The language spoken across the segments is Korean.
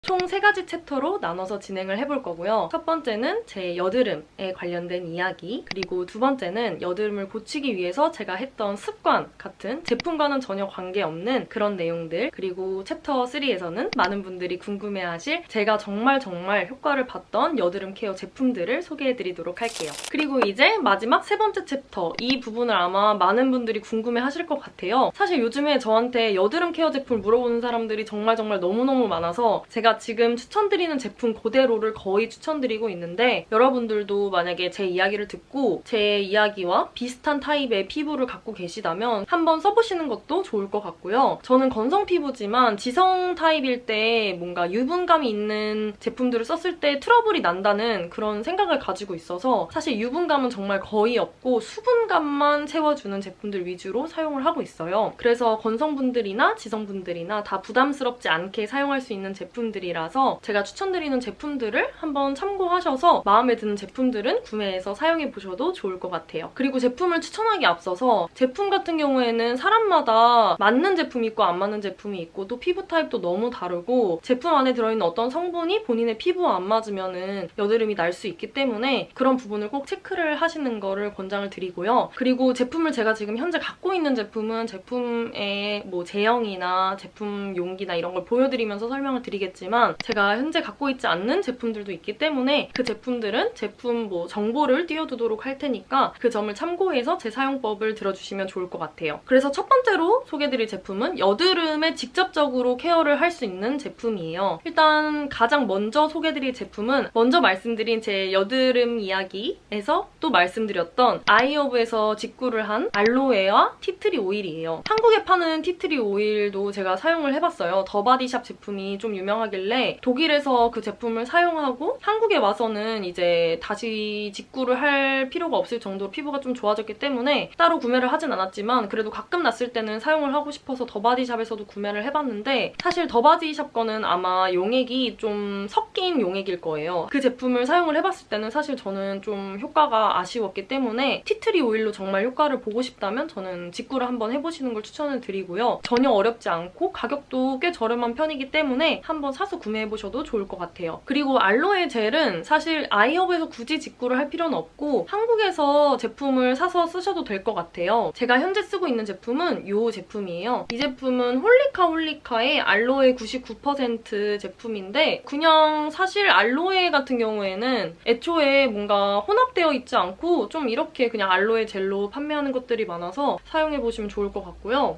총 3가지 챕터로 나눠서 진행을 해볼 거고요. 첫 번째는 제 여드름에 관련된 이야기, 그리고 두 번째는 여드름을 고치기 위해서 제가 했던 습관 같은 제품과는 전혀 관계없는 그런 내용들, 그리고 챕터 3에서는 많은 분들이 궁금해하실 제가 정말 효과를 봤던 여드름 케어 제품들을 소개해드리도록 할게요. 그리고 이제 마지막 세 번째 챕터, 이 부분을 아마 많은 분들이 궁금해하실 것 같아요. 사실 요즘에 저한테 여드름 케어 제품을 물어보는 사람들이 정말 너무너무 많아서 제가 지금 추천드리는 제품 그대로를 거의 추천드리고 있는데, 여러분들도 만약에 제 이야기를 듣고 제 이야기와 비슷한 타입의 피부를 갖고 계시다면 한번 써보시는 것도 좋을 것 같고요. 저는 건성 피부지만 지성 타입일 때 뭔가 유분감이 있는 제품들을 썼을 때 트러블이 난다는 그런 생각을 가지고 있어서 사실 유분감은 정말 거의 없고 수분감만 채워주는 제품들 위주로 사용을 하고 있어요. 그래서 건성분들이나 지성분들이나 다 부담스럽지 않게 사용할 수 있는 제품들이라서 제가 추천드리는 제품들을 한번 참고하셔서 마음에 드는 제품들은 구매해서 사용해보셔도 좋을 것 같아요. 그리고 제품을 추천하기 앞서서 제품 같은 경우에는 사람마다 맞는 제품이 있고 안 맞는 제품이 있고 또 피부 타입도 너무 다르고 제품 안에 들어있는 어떤 성분이 본인의 피부와 안 맞으면은 여드름이 날 수 있기 때문에 그런 부분을 꼭 체크를 하시는 거를 권장을 드리고요. 그리고 제품을 제가 지금 현재 갖고 있는 제품은 제품의 뭐 제형이나 제품 용기나 이런 걸 보여드리면서 설명을 드리겠지만 제가 현재 갖고 있지 않는 제품들도 있기 때문에 그 제품들은 제품 뭐 정보를 띄워두도록 할 테니까 그 점을 참고해서 제 사용법을 들어주시면 좋을 것 같아요. 그래서 첫 번째로 소개해드릴 제품은 여드름에 직접적으로 케어를 할 수 있는 제품이에요. 일단 가장 먼저 소개해드릴 제품은 먼저 말씀드린 제 여드름 이야기에서 또 말씀드렸던 아이허브에서 직구를 한 알로에와 티트리 오일이에요. 한국에 파는 티트리 오일도 제가 사용을 해봤어요. 더바디샵 제품이 좀 유명하길래 독일에서 그 제품을 사용하고 한국에 와서는 이제 다시 직구를 할 필요가 없을 정도로 피부가 좀 좋아졌기 때문에 따로 구매를 하진 않았지만 그래도 가끔 났을 때는 사용을 하고 싶어서 더바디샵에서도 구매를 해봤는데 사실 더바디샵 거는 아마 용액이 좀 섞인 용액일 거예요. 그 제품을 사용을 해봤을 때는 사실 저는 좀 효과가 아쉬웠기 때문에 티트리 오일로 정말 효과를 보고 싶다면 저는 직구를 한번 해보시는 걸 추천을 드리고요. 전혀 어렵지 않고 가격도 꽤 저렴한 편이기 때문에 한번 사서 구매해보셔도 좋을 것 같아요. 그리고 알로에 젤은 사실 아이허브에서 굳이 직구를 할 필요는 없고 한국에서 제품을 사서 쓰셔도 될 것 같아요. 제가 현재 쓰고 있는 제품은 이 제품이에요. 이 제품은 홀리카의 알로에 99% 제품인데 그냥 사실 알로에 같은 경우에는 애초에 뭔가 혼합되어 있지 않고 좀 이렇게 그냥 알로에 젤로 판매하는 것들이 많아서 사용해보시면 좋을 것 같고요.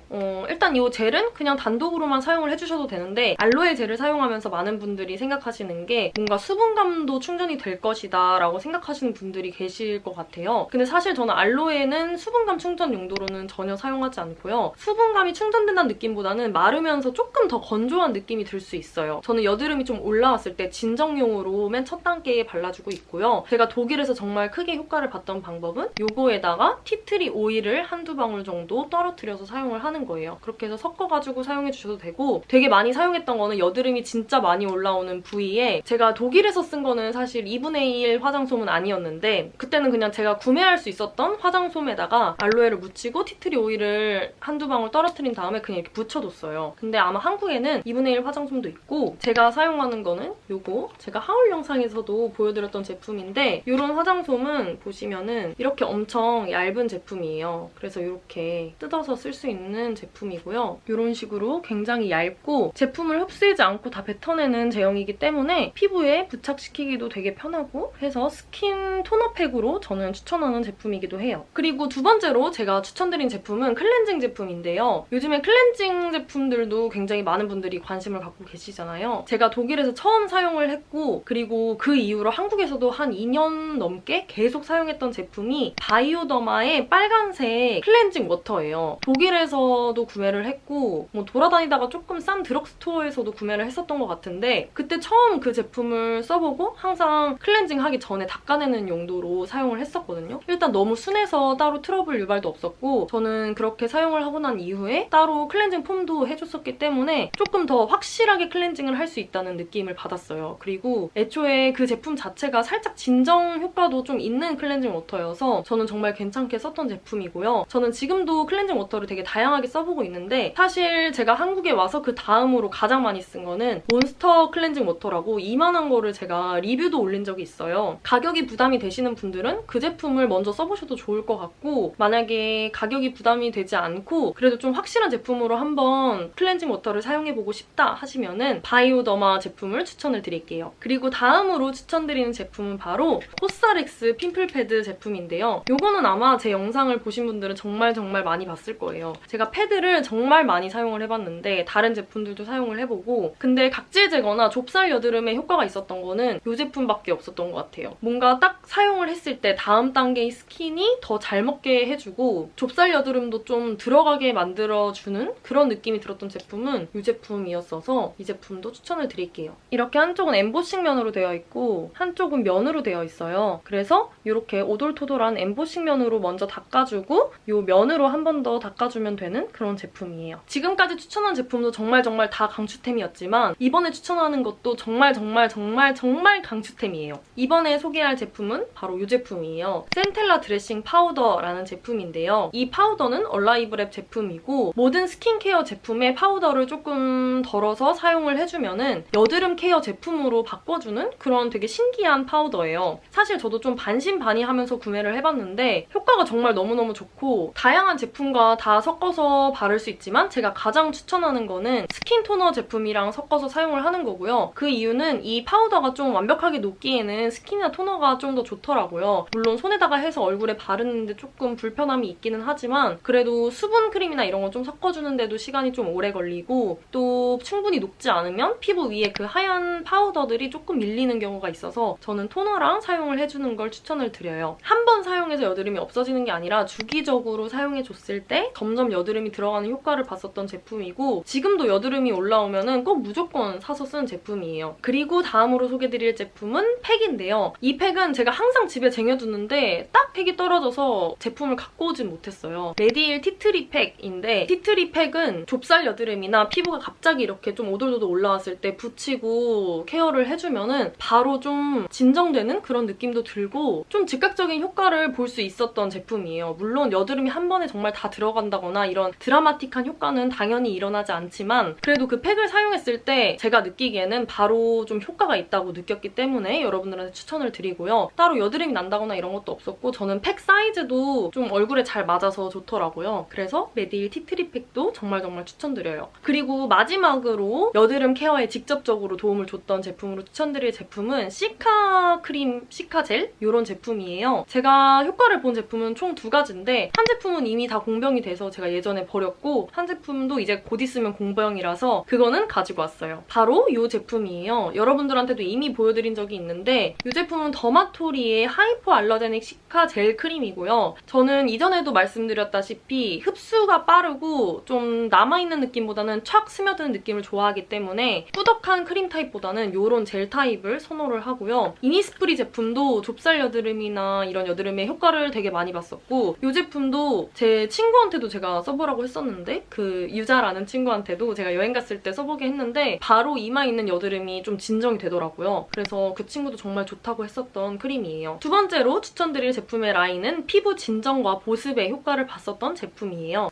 일단 이 젤은 그냥 단독으로만 사용을 해주셔도 되는데 알로에 젤을 사용하면서 많은 분들이 생각하시는 게 뭔가 수분감도 충전이 될 것이다 라고 생각하시는 분들이 계실 것 같아요. 근데 사실 저는 알로에는 수분감 충전 용도로는 전혀 사용하지 않고요. 수분감이 충전된다는 느낌보다는 마르면서 조금 더 건조한 느낌이 들 수 있어요. 저는 여드름이 좀 올라왔을 때 진정용으로 맨 첫 단계에 발라주고 있고요. 제가 독일에서 정말 크게 효과를 봤던 방법은 요거에다가 티트리 오일을 한두 방울 정도 떨어뜨려서 사용을 하는 거예요. 그렇게 해서 섞어가지고 사용해주셔도 되고 되게 많이 사용했던 거는 여드름이 진짜 많이 올라오는 부위에 제가 독일에서 쓴 거는 사실 2분의 1 화장솜은 아니었는데 그때는 그냥 제가 구매할 수 있었던 화장솜에다가 알로에를 묻히고 티트리 오일을 한두 방울 떨어뜨린 다음에 그냥 이렇게 묻혀뒀어요. 근데 아마 한국에는 2분의 1 화장솜도 있고 제가 사용하는 거는 요거 제가 하울 영상에서도 보여드렸던 제품인데 이런 화장솜은 보시면은 이렇게 엄청 얇은 제품이에요. 그래서 이렇게 뜯어서 쓸 수 있는 제품이고요. 이런 식으로 굉장히 얇고 제품을 흡수하지 않고 다 뱉어내는 제형이기 때문에 피부에 부착시키기도 되게 편하고 해서 스킨 토너팩으로 저는 추천하는 제품이기도 해요. 그리고 두 번째로 제가 추천드린 제품은 클렌징 제품인데요. 요즘에 클렌징 제품들도 굉장히 많은 분들이 관심을 갖고 계시잖아요. 제가 독일에서 처음 사용을 했고 그리고 그 이후로 한국에서도 한 2년 넘게 계속 사용했던 제품이 바이오더마의 빨간색 클렌징 워터예요. 독일에서도 구매를 했고 뭐 돌아다니다가 조금 싼 드럭스토어에서도 구매를 했었던 것 같은데 그때 처음 그 제품을 써보고 항상 클렌징 하기 전에 닦아내는 용도로 사용을 했었거든요. 일단 너무 순해서 따로 트러블 유발도 없었고 저는 그렇게 사용을 하고 난 이후에 따로 클렌징 폼도 해줬었기 때문에 조금 더 확실하게 클렌징을 할 수 있다는 느낌을 받았어요. 그리고 애초에 그 제품 자체가 살짝 진정 효과도 좀 있는 클렌징 워터여서 저는 정말 괜찮게 썼던 제품이고요. 저는 지금도 클렌징 워터를 되게 다양하게 써보고 있는데 사실 제가 한국에 와서 그 다음으로 가장 많이 쓴 거는 몬스터 클렌징 워터라고 이만한 거를 제가 리뷰도 올린 적이 있어요. 가격이 부담이 되시는 분들은 그 제품을 먼저 써보셔도 좋을 것 같고, 만약에 가격이 부담이 되지 않고 그래도 좀 확실한 제품으로 한번 클렌징 워터를 사용해보고 싶다 하시면은 바이오더마 제품을 추천을 드릴게요. 그리고 다음으로 추천드리는 제품은 바로 코스알엑스 핀플 패드 제품인데요. 요거는 아마 제 영상을 보신 분들은 정말 많이 봤을 거예요. 제가 패드를 정말 많이 사용을 해봤는데 다른 제품들도 사용을 해보고, 근데 각질 제거나 좁쌀 여드름에 효과가 있었던 거는 이 제품밖에 없었던 것 같아요. 뭔가 딱 사용을 했을 때 다음 단계의 스킨이 더 잘 먹게 해주고 좁쌀 여드름도 좀 들어가게 만들어주는 그런 느낌이 들었던 제품은 이 제품이었어서 이 제품도 추천을 드릴게요. 이렇게 한쪽은 엠보싱 면으로 되어 있고 한쪽은 면으로 되어 있어요. 그래서 이렇게 오돌토돌한 엠보싱 면으로 먼저 닦아주고 이 면으로 한 번 더 닦아주면 되는 그런 제품이에요. 지금까지 추천한 제품도 정말 다 강추템이었지만 이번에 추천하는 것도 정말 강추템이에요. 이번에 소개할 제품은 바로 이 제품이에요. 센텔라 드레싱 파우더라는 제품인데요. 이 파우더는 얼라이브랩 제품이고 모든 스킨케어 제품에 파우더를 조금 덜어서 사용을 해주면은 여드름 케어 제품으로 바꿔주는 그런 되게 신기한 파우더예요. 사실 저도 좀 반신반의하면서 구매를 해봤는데 효과가 정말 너무너무 좋고 다양한 제품과 다 섞어서 바를 수 있지만 제가 가장 추천하는 거는 스킨 토너 제품이랑 섞어서 사용을 하는 거고요. 그 이유는 이 파우더가 좀 완벽하게 녹기에는 스킨이나 토너가 좀 더 좋더라고요. 물론 손에다가 해서 얼굴에 바르는데 조금 불편함이 있기는 하지만 그래도 수분 크림이나 이런 거 좀 섞어주는데도 시간이 좀 오래 걸리고 또 충분히 녹지 않으면 피부 위에 그 하얀 파우더들이 조금 밀리는 경우가 있어서 저는 토너랑 사용을 해주는 걸 추천을 드려요. 한 번 사용해서 여드름이 없어지는 게 아니라 주기적으로 사용해줬을 때 점점 여드름이 들어가는 효과를 봤었던 제품이고 지금도 여드름이 올라오면 꼭 무조건 사서 쓰는 제품이에요. 그리고 다음으로 소개드릴 제품은 팩인데요. 이 팩은 제가 항상 집에 쟁여두는데 딱 팩이 떨어져서 제품을 갖고 오진 못했어요. 레디힐 티트리 팩인데 티트리 팩은 좁쌀 여드름이나 피부가 갑자기 이렇게 좀 오돌도돌 올라왔을 때 붙이고 케어를 해주면은 바로 좀 진정되는 그런 느낌도 들고 좀 즉각적인 효과를 볼 수 있었던 제품이에요. 물론 여드름이 한 번에 정말 다 들어간다거나 이런 드라마틱한 효과는 당연히 일어나지 않지만 그래도 그 팩을 사용했을 때 제가 느끼기에는 바로 좀 효과가 있다고 느꼈기 때문에 여러분들한테 추천을 드리고요. 따로 여드름이 난다거나 이런 것도 없었고 저는 팩 사이즈도 좀 얼굴에 잘 맞아서 좋더라고요. 그래서 레디힐 티트리 팩도 정말 추천드려요. 그리고 마지막으로 여드름 케어에 직접적으로 도움을 줬던 제품으로 추천드릴 제품은 시카 크림, 시카 젤 이런 제품이에요. 제가 효과를 본 제품은 총 2가지인데 한 제품은 이미 다 공병이 돼서 제가 예전에 버렸고 한 제품도 이제 곧 있으면 공병이라서 그거는 가지고 왔어요. 바로 이 제품이에요. 여러분들한테도 이미 보여드린 적이 있는데 이 제품은 더마토리의 하이포 알러제닉 시카 젤 크림이고요. 저는 이전에도 말씀드렸다시피 흡수가 빠르고 좀 남아있는 느낌보다는 촥 스며드는 느낌을 좋아하기 때문에 꾸덕한 크림 타입보다는 이런 젤 타입을 선호를 하고요. 이니스프리 제품도 좁쌀 여드름이나 이런 여드름에 효과를 되게 많이 봤었고 이 제품도 제 친구한테도 제가 써보라고 했었는데 그 유자라는 친구한테도 제가 여행 갔을 때 써보게 했는데 바로 이마에 있는 여드름이 좀 진정이 되더라고요. 그래서 그 친구도 정말 좋다고 했었던 크림이에요. 두 번째로 추천드릴 제품의 라인은 피부 진정과 보습에 효과를 봤었던 제품이에요.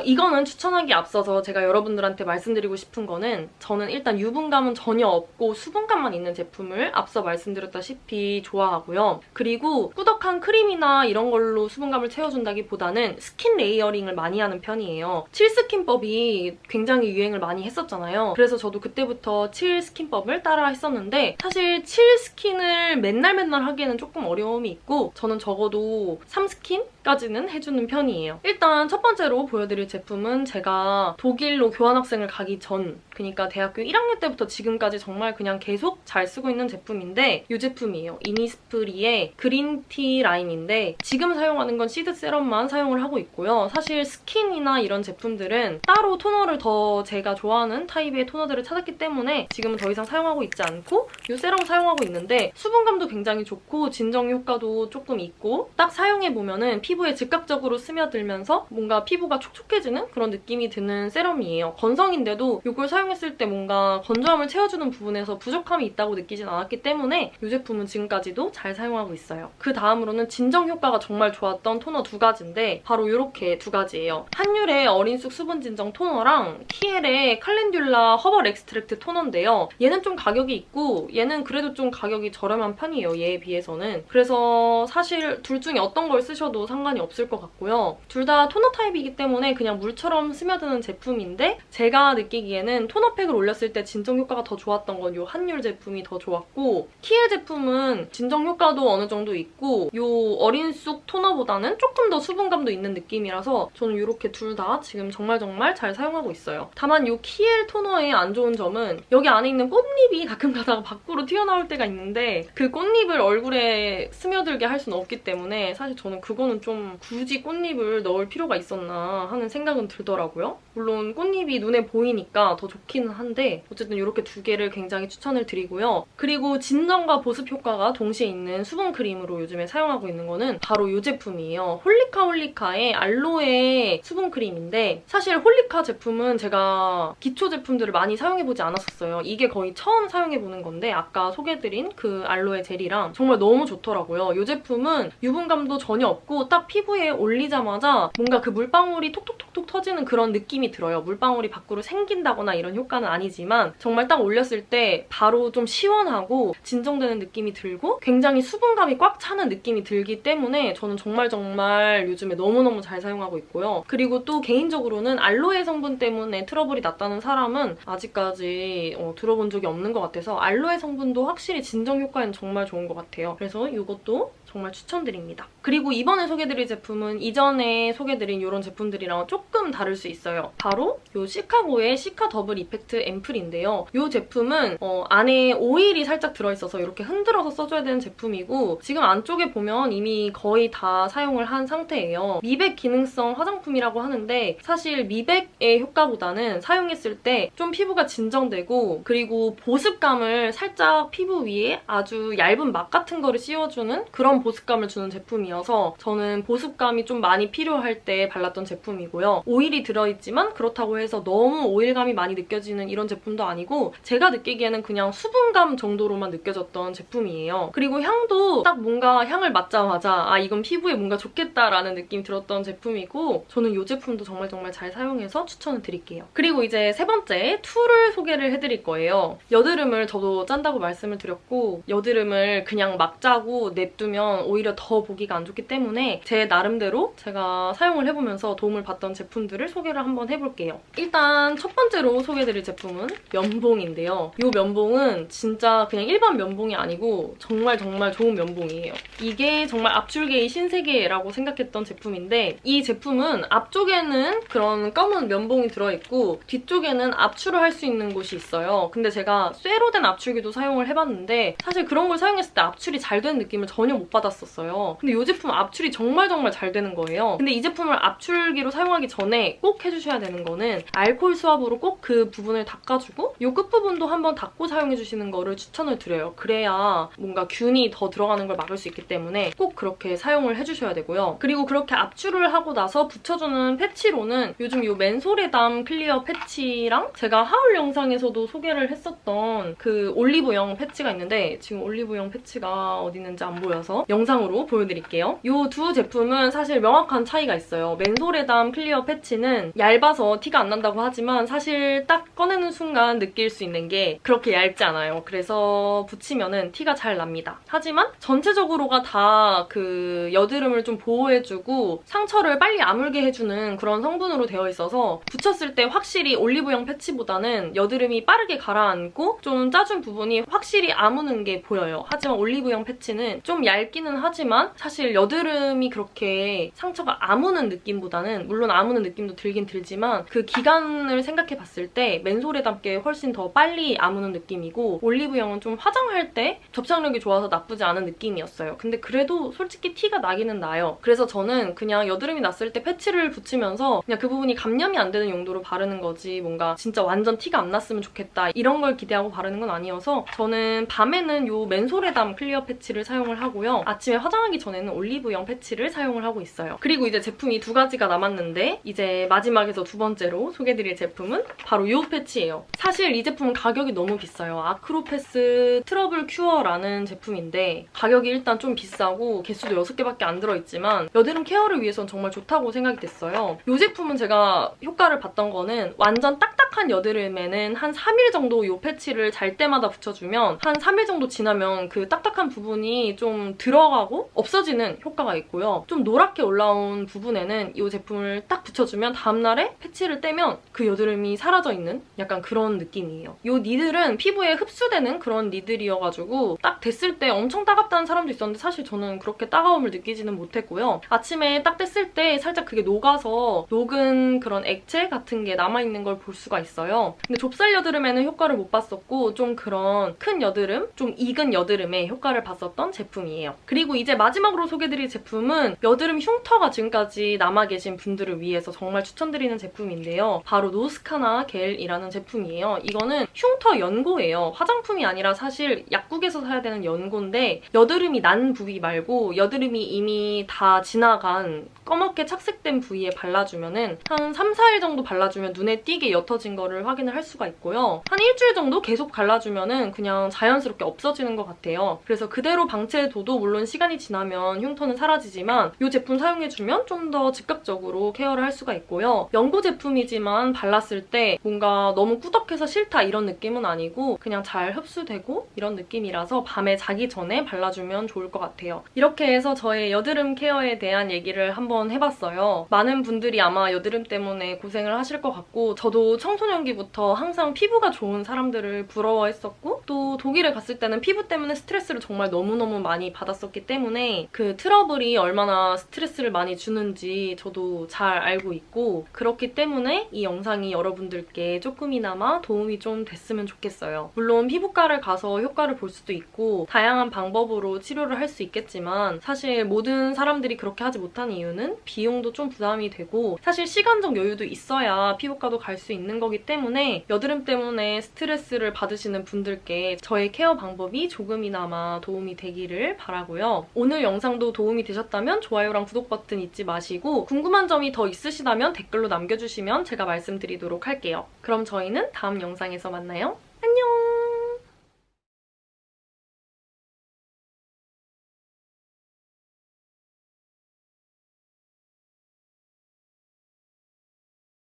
이거는 추천하기 앞서서 제가 여러분들한테 말씀드리고 싶은 거는 저는 일단 유분감은 전혀 없고 수분감만 있는 제품을 앞서 말씀드렸다시피 좋아하고요. 그리고 꾸덕한 크림이나 이런 걸로 수분감을 채워준다기보다는 스킨 레이어링을 많이 하는 편이에요. 칠스킨법이 굉장히 유행을 많이 했었잖아요. 그래서 저도 그때부터 칠스킨법을 따라 했었는데 사실 칠스킨을 맨날 하기에는 조금 어려움이 있고 저는 적어도 3스킨까지는 해주는 편이에요. 일단 첫 번째로 보여드릴 제품은 제가 독일로 교환학생을 가기 전 그러니까 대학교 1학년 때부터 지금까지 정말 그냥 계속 잘 쓰고 있는 제품인데 이 제품이에요. 이니스프리의 그린티 라인인데 지금 사용하는 건 시드 세럼만 사용을 하고 있고요. 사실 스킨이나 이런 제품들은 따로 토너를 더 제가 좋아하는 타입의 토너들을 찾았기 때문에 지금은 더 이상 사용하고 있지 않고 이 세럼 사용하고 있는데 수분감도 굉장히 좋고 진정 효과도 조금 있고 딱 사용해보면은 피부에 즉각적으로 스며들면서 뭔가 피부가 촉촉해지는 그런 느낌이 드는 세럼이에요. 건성인데도 이걸 사용했을 때 뭔가 건조함을 채워주는 부분에서 부족함이 있다고 느끼진 않았기 때문에 이 제품은 지금까지도 잘 사용하고 있어요. 그 다음으로는 진정 효과가 정말 좋았던 토너 두 가지인데 바로 이렇게 두 가지예요. 한율의 어린쑥 수분 진정 토너랑 키엘의 칼렌듈라 허벌 엑스트랙트 토너인데요. 얘는 좀 가격이 있고 얘는 그래도 좀 가격이 저렴한 편이에요. 얘에 비해서는. 그래서 사실 둘 중에 어떤 걸 쓰셔도 상관이 없을 것 같고요. 둘 다 토너 타입이기 때문에 그냥 물처럼 스며드는 제품인데 제가 느끼기에는 토너팩을 올렸을 때 진정 효과가 더 좋았던 건 이 한율 제품이 더 좋았고 키엘 제품은 진정 효과도 어느 정도 있고 이 어린쑥 토너보다는 조금 더 수분감도 있는 느낌이라서 저는 이렇게 둘 다 지금 정말 잘 사용하고 있어요. 다만 이 키엘 토너의 안 좋은 점은 여기 안에 있는 꽃잎이 가끔 가다가 밖으로 튀어나올 때가 있는데 그 꽃잎을 얼굴에 스며들게 할 수는 없기 때문에 사실 저는 그거는 좀 굳이 꽃잎을 넣을 필요가 있었나 하는 생각은 들더라고요. 물론 꽃잎이 눈에 보이니까 더 좋기는 한데 어쨌든 이렇게 두 개를 굉장히 추천을 드리고요. 그리고 진정과 보습 효과가 동시에 있는 수분 크림으로 요즘에 사용하고 있는 거는 바로 이 제품이에요. 홀리카의 알로에 수분 크림인데 사실 홀리카 제품은 제가 기초 제품들을 많이 사용해보지 않았었어요. 이게 거의 처음 사용해보는 건데 아까 소개해드린 그 알로에 젤이랑 정말 너무 좋더라고요. 이 제품은 유분감도 전혀 없고 딱 피부에 올리자마자 뭔가 그 물방울이 톡톡톡톡 터지는 그런 느낌이 들어요. 물방울이 밖으로 생긴다거나 이런 효과는 아니지만 정말 딱 올렸을 때 바로 좀 시원하고 진정되는 느낌이 들고 굉장히 수분감이 꽉 차는 느낌이 들기 때문에 저는 정말 요즘에 너무너무 잘 사용하고 있고요. 그리고 또 개인적으로는 알로에 성분 때문에 트러블이 났다는 사람은 아직까지 들어본 적이 없는 것 같아서 알로에 성분도 확실히 진정 효과에는 정말 좋은 것 같아요. 그래서 이것도 정말 추천드립니다. 그리고 이번에 소개드릴 제품은 이전에 소개드린 이런 제품들이랑 조금 다를 수 있어요. 바로 이 시카고의 시카 더블 이펙트 앰플인데요. 이 제품은 안에 오일이 살짝 들어있어서 이렇게 흔들어서 써줘야 되는 제품이고 지금 안쪽에 보면 이미 거의 다 사용을 한 상태예요. 미백 기능성 화장품이라고 하는데 사실 미백의 효과보다는 사용했을 때 좀 피부가 진정되고 그리고 보습감을 살짝 피부 위에 아주 얇은 막 같은 거를 씌워주는 그런 보습감을 주는 제품이어서 저는 보습감이 좀 많이 필요할 때 발랐던 제품이고요. 오일이 들어있지만 그렇다고 해서 너무 오일감이 많이 느껴지는 이런 제품도 아니고 제가 느끼기에는 그냥 수분감 정도로만 느껴졌던 제품이에요. 그리고 향도 딱 뭔가 향을 맡자마자 아 이건 피부에 뭔가 좋겠다라는 느낌이 들었던 제품이고 저는 이 제품도 정말 잘 사용해서 추천을 드릴게요. 그리고 이제 세 번째 툴을 소개를 해드릴 거예요. 여드름을 저도 짠다고 말씀을 드렸고 여드름을 그냥 막 짜고 냅두면 오히려 더 보기가 안 좋기 때문에 제 나름대로 제가 사용을 해보면서 도움을 받던 제품들을 소개를 한번 해볼게요. 일단 첫 번째로 소개해드릴 제품은 면봉인데요. 이 면봉은 진짜 그냥 일반 면봉이 아니고 정말 좋은 면봉이에요. 이게 정말 압출계의 신세계라고 생각했던 제품인데 이 제품은 앞쪽에는 그런 검은 면봉이 들어있고 뒤쪽에는 압출을 할 수 있는 곳이 있어요. 근데 제가 쇠로 된 압출기도 사용을 해봤는데 사실 그런 걸 사용했을 때 압출이 잘 되는 느낌을 전혀 못 받았었어요. 근데 이 제품 압출이 정말 잘 되는 거예요. 근데 이 제품을 압출기로 사용하기 전에 꼭 해주셔야 되는 거는 알코올 수압으로 꼭 그 부분을 닦아주고 이 끝부분도 한번 닦고 사용해주시는 거를 추천을 드려요. 그래야 뭔가 균이 더 들어가는 걸 막을 수 있기 때문에 꼭 그렇게 사용을 해주셔야 되고요. 그리고 그렇게 압출을 하고 나서 붙여주는 패치로는 요즘 이 맨솔에담 클리어 패치랑 제가 하울 영상에서도 소개를 했었던 그 올리브영 패치가 있는데 지금 올리브영 패치가 어디 있는지 안 보여서 영상으로 보여드릴게요. 이 두 제품은 사실 명확한 차이가 있어요. 맨솔에담 클리어 패치는 얇아서 티가 안 난다고 하지만 사실 딱 꺼내는 순간 느낄 수 있는 게 그렇게 얇지 않아요. 그래서 붙이면은 티가 잘 납니다. 하지만 전체적으로가 다 그 여드름을 좀 보호해주고 상처를 빨리 아물게 해주는 그런 성분으로 되어 있어서 붙였을 때 확실히 올리브영 패치보다는 여드름이 빠르게 가라앉고 좀 짜준 부분이 확실히 아무는 게 보여요. 하지만 올리브영 패치는 좀 얇기는 하지만 사실 여드름이 그렇게 상처가 아무는 느낌보다는 물론 아무는 느낌도 들긴 들지만 그 기간을 생각해 봤을 때 맨솔에담게 훨씬 더 빨리 아무는 느낌이고 올리브영은 좀 화장할 때 접착력이 좋아서 나쁘지 않은 느낌이었어요. 근데 그래도 솔직히 티가 나기는 나요. 그래서 저는 그냥 여드름이 났을 때 패치를 붙이면서 그냥 그 부분이 감염이 안 되는 용도로 바르는 거지 뭔가 진짜 완전 티가 안 났으면 좋겠다 이런 걸 기대하고 바르는 건 아니어서 저는 밤에는 이 맨솔에담 클리어 패치를 사용을 하고요. 아침에 화장하기 전에는 올리브영 패치를 제품들을 사용을 하고 있어요. 그리고 이제 제품이 2가지가 남았는데 이제 마지막에서 2번째로 소개해드릴 제품은 바로 이 패치예요. 사실 이 제품은 가격이 너무 비싸요. 아크로패스 트러블 큐어라는 제품인데 가격이 일단 좀 비싸고 개수도 6개밖에 안 들어있지만 여드름 케어를 위해선 정말 좋다고 생각이 됐어요. 이 제품은 제가 효과를 봤던 거는 완전 딱딱한 여드름에는 한 3일 정도 이 패치를 잘 때마다 붙여주면 한 3일 정도 지나면 그 딱딱한 부분이 좀 들어가고 없어지는 효과가 있고요. 좀 노랗게 올라온 부분에는 이 제품을 딱 붙여주면 다음날에 패치를 떼면 그 여드름이 사라져 있는 약간 그런 느낌이에요. 이 니들은 피부에 흡수되는 그런 니들이어가지고 딱 댔을 때 엄청 따갑다는 사람도 있었는데 사실 저는 그렇게 따가움을 느끼지는 못했고요. 아침에 딱 뗐을 때 살짝 그게 녹아서 녹은 그런 액체 같은 게 남아있는 걸 볼 수가 있어요. 근데 좁쌀 여드름에는 효과를 못 봤었고 좀 그런 큰 여드름, 좀 익은 여드름에 효과를 봤었던 제품이에요. 그리고 이제 마지막으로 소개드릴 제품은 여드름 흉터가 지금까지 남아 계신 분들을 위해서 정말 추천드리는 제품인데요. 바로 노스카나 겔이라는 제품이에요. 이거는 흉터 연고예요. 화장품이 아니라 사실 약국에서 사야 되는 연고인데 여드름이 난 부위 말고 여드름이 이미 다 지나간 검게 착색된 부위에 발라주면은 한 3, 4일 정도 발라주면 눈에 띄게 옅어진 거를 확인을 할 수가 있고요. 한 일주일 정도 계속 발라주면은 그냥 자연스럽게 없어지는 것 같아요. 그래서 그대로 방치해둬도 물론 시간이 지나면 흉터는 사라지지만 이 제품 사용해주면 좀 더 즉각적으로 케어를 할 수가 있고요. 연고 제품이지만 발랐을 때 뭔가 너무 꾸덕해서 싫다 이런 느낌은 아니고 그냥 잘 흡수되고 이런 느낌이라서 밤에 자기 전에 발라주면 좋을 것 같아요. 이렇게 해서 저의 여드름 케어에 대한 얘기를 한번 해봤어요. 많은 분들이 아마 여드름 때문에 고생을 하실 것 같고 저도 청소년기부터 항상 피부가 좋은 사람들을 부러워했었고 또 독일에 갔을 때는 피부 때문에 스트레스를 정말 너무너무 많이 받았었기 때문에 그 트러블이 얼마나 스트레스를 많이 주는지 저도 잘 알고 있고 그렇기 때문에 이 영상이 여러분들께 조금이나마 도움이 좀 됐으면 좋겠어요. 물론 피부과를 가서 효과를 볼 수도 있고 다양한 방법으로 치료를 할 수 있겠지만 사실 모든 사람들이 그렇게 하지 못하는 이유는 비용도 좀 부담이 되고 사실 시간적 여유도 있어야 피부과도 갈 수 있는 거기 때문에 여드름 때문에 스트레스를 받으시는 분들께 저의 케어 방법이 조금이나마 도움이 되기를 바라고요. 오늘 영상도 도움이 되셨다면 좋아요랑 구독 버튼 잊지 마시고 궁금한 점이 더 있으시다면 댓글로 남겨주시면 제가 말씀드리도록 할게요. 그럼 저희는 다음 영상에서 만나요.